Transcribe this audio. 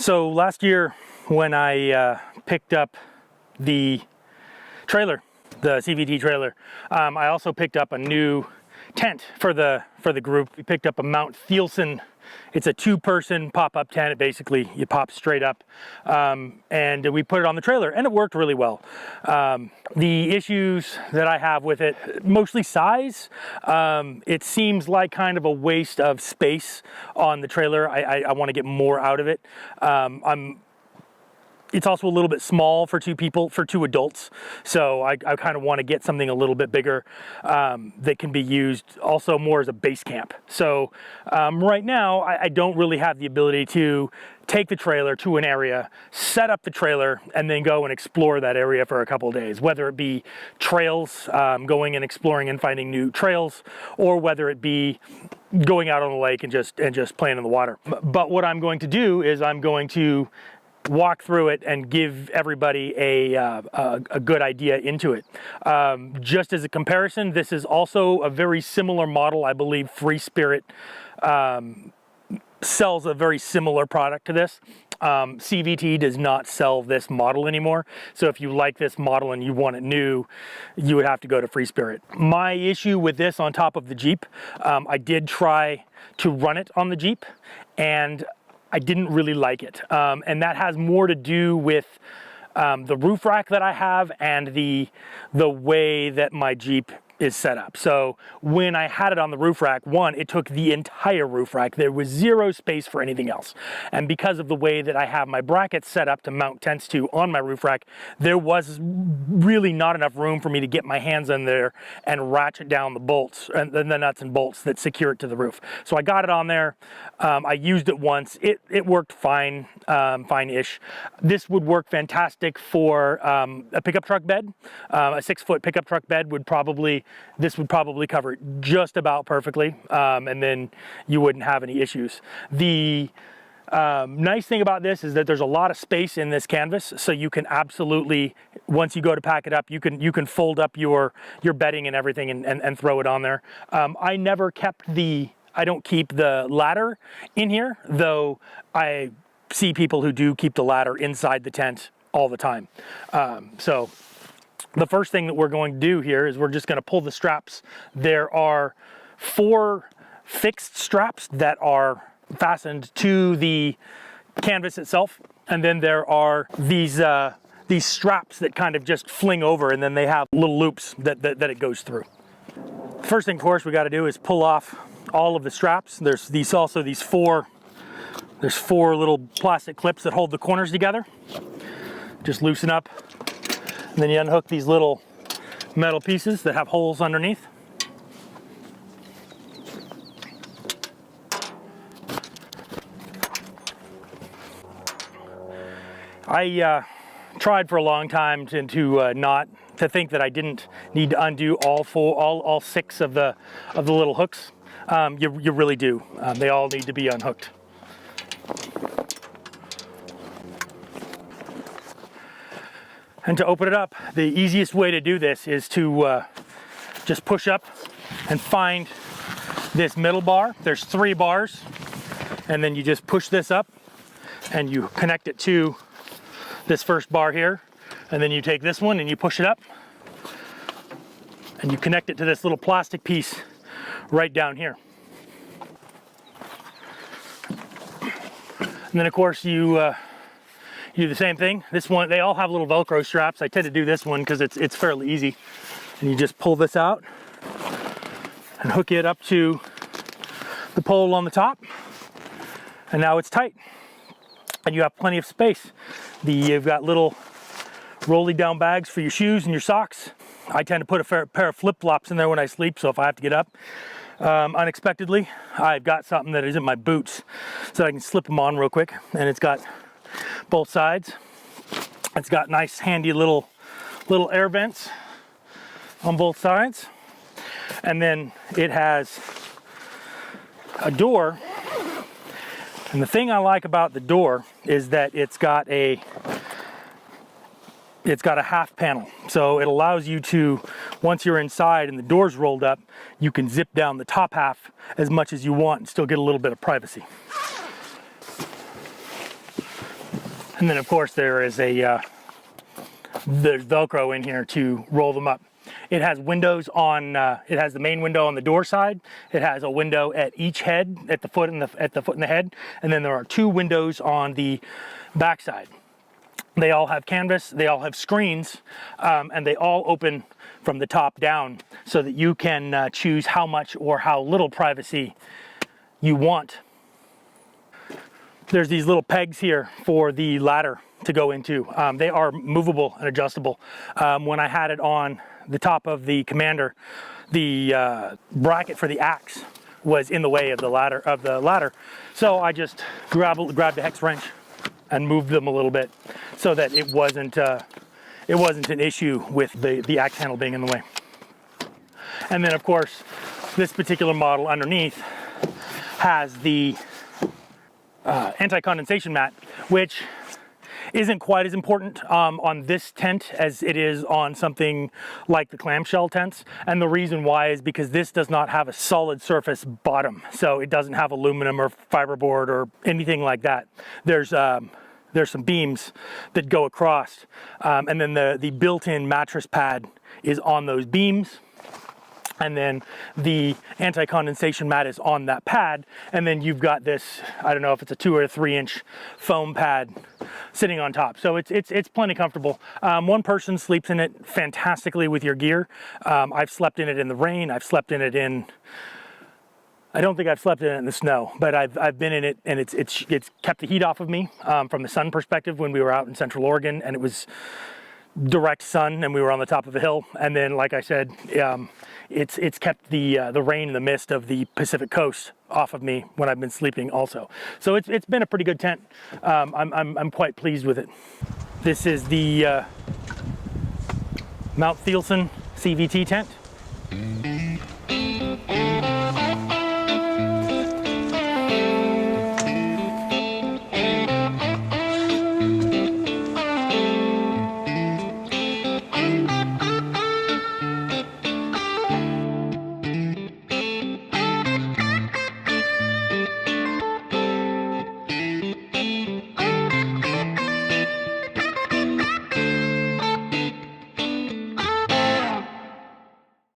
So last year when I picked up the trailer, the CVT trailer, I also picked up a new tent for the group. We picked up a Mount Thielsen. It's a 2-person pop-up tent. It basically, you pop straight up, and we put it on the trailer, and it worked really well. The issues that I have with it, mostly size. It seems like kind of a waste of space on the trailer. I want to get more out of it. It's also a little bit small for 2 people, for 2 adults. So I kind of want to get something a little bit bigger that can be used also more as a base camp. So right now, I don't really have the ability to take the trailer to an area, set up the trailer, and then go and explore that area for a couple of days, whether it be trails, going and exploring and finding new trails, or whether it be going out on the lake and just playing in the water. But what I'm going to do is I'm going to walk through it and give everybody a good idea into it. Just as a comparison, this is also a very similar model. I believe Free Spirit sells a very similar product to this. CVT does not sell this model anymore. So if you like this model and you want it new, you would have to go to Free Spirit. My issue with this on top of the Jeep, I did try to run it on the Jeep, and I didn't really like it, and that has more to do with the roof rack that I have and the way that my Jeep is set up. So when I had it on the roof rack, one, it took the entire roof rack. There was 0 space for anything else. And because of the way that I have my brackets set up to mount tents to on my roof rack, there was really not enough room for me to get my hands in there and ratchet down the bolts and the nuts and bolts that secure it to the roof. So I got it on there. I used it once. It worked fine, fine-ish. This would work fantastic for a pickup truck bed. A 6-foot pickup truck bed would probably cover it just about perfectly, and then you wouldn't have any issues. The nice thing about this is that there's a lot of space in this canvas, so you can absolutely, once you go to pack it up, you can fold up your bedding and everything and throw it on there. I don't keep the ladder in here, though I see people who do keep the ladder inside the tent all the time. So the first thing that we're going to do here is we're just going to pull the straps. There are 4 fixed straps that are fastened to the canvas itself, and then there are these straps that kind of just fling over, and then they have little loops that it goes through. First thing, of course, we got to do is pull off all of the straps. There's these 4 little plastic clips that hold the corners together. Just loosen up. And then you unhook these little metal pieces that have holes underneath. I tried for a long time to think that I didn't need to undo all 6 of the little hooks. You really do. They all need to be unhooked. And to open it up, the easiest way to do this is to just push up and find this middle bar. There's 3 bars, and then you just push this up and you connect it to this first bar here, and then you take this one and you push it up and you connect it to this little plastic piece right down here. And then of course you do the same thing. This one, they all have little Velcro straps. I tend to do this one because it's fairly easy. And you just pull this out and hook it up to the pole on the top. And now it's tight. And you have plenty of space. You've got little rolly down bags for your shoes and your socks. I tend to put a pair of flip-flops in there when I sleep, so if I have to get up unexpectedly, I've got something that is in my boots so I can slip them on real quick. And it's got both sides. It's got nice handy little air vents on both sides, and then it has a door. And the thing I like about the door is that it's got a half panel, so it allows you to, once you're inside and the door's rolled up, you can zip down the top half as much as you want and still get a little bit of privacy. And then of course there is there's Velcro in here to roll them up. It has windows on, it has the main window on the door side. It has a window at each head, at the foot and the head. And then there are 2 windows on the back side. They all have canvas, they all have screens, and they all open from the top down so that you can choose how much or how little privacy you want. There's these little pegs here for the ladder to go into. They are movable and adjustable. When I had it on the top of the Commander, the bracket for the axe was in the way of the ladder. So I just grabbed a hex wrench and moved them a little bit so that it wasn't an issue with the axe handle being in the way. And then of course, this particular model underneath has the anti-condensation mat, which isn't quite as important on this tent as it is on something like the clamshell tents. And the reason why is because this does not have a solid surface bottom. So it doesn't have aluminum or fiberboard or anything like that. There's some beams that go across, and then the built-in mattress pad is on those beams. And then the anti-condensation mat is on that pad. And then you've got this, I don't know if it's a 2 or 3 inch foam pad sitting on top. So it's plenty comfortable. One person sleeps in it fantastically with your gear. I've slept in it in the rain. I've slept in it I don't think I've slept in it in the snow, but I've been in it, and it's kept the heat off of me from the sun perspective when we were out in Central Oregon, and it was direct sun and we were on the top of a hill. And then, like I said, it's kept the rain and the mist of the Pacific coast off of me when I've been sleeping also. So it's been a pretty good tent. I'm quite pleased with it. This is the Mount Thielsen CVT tent.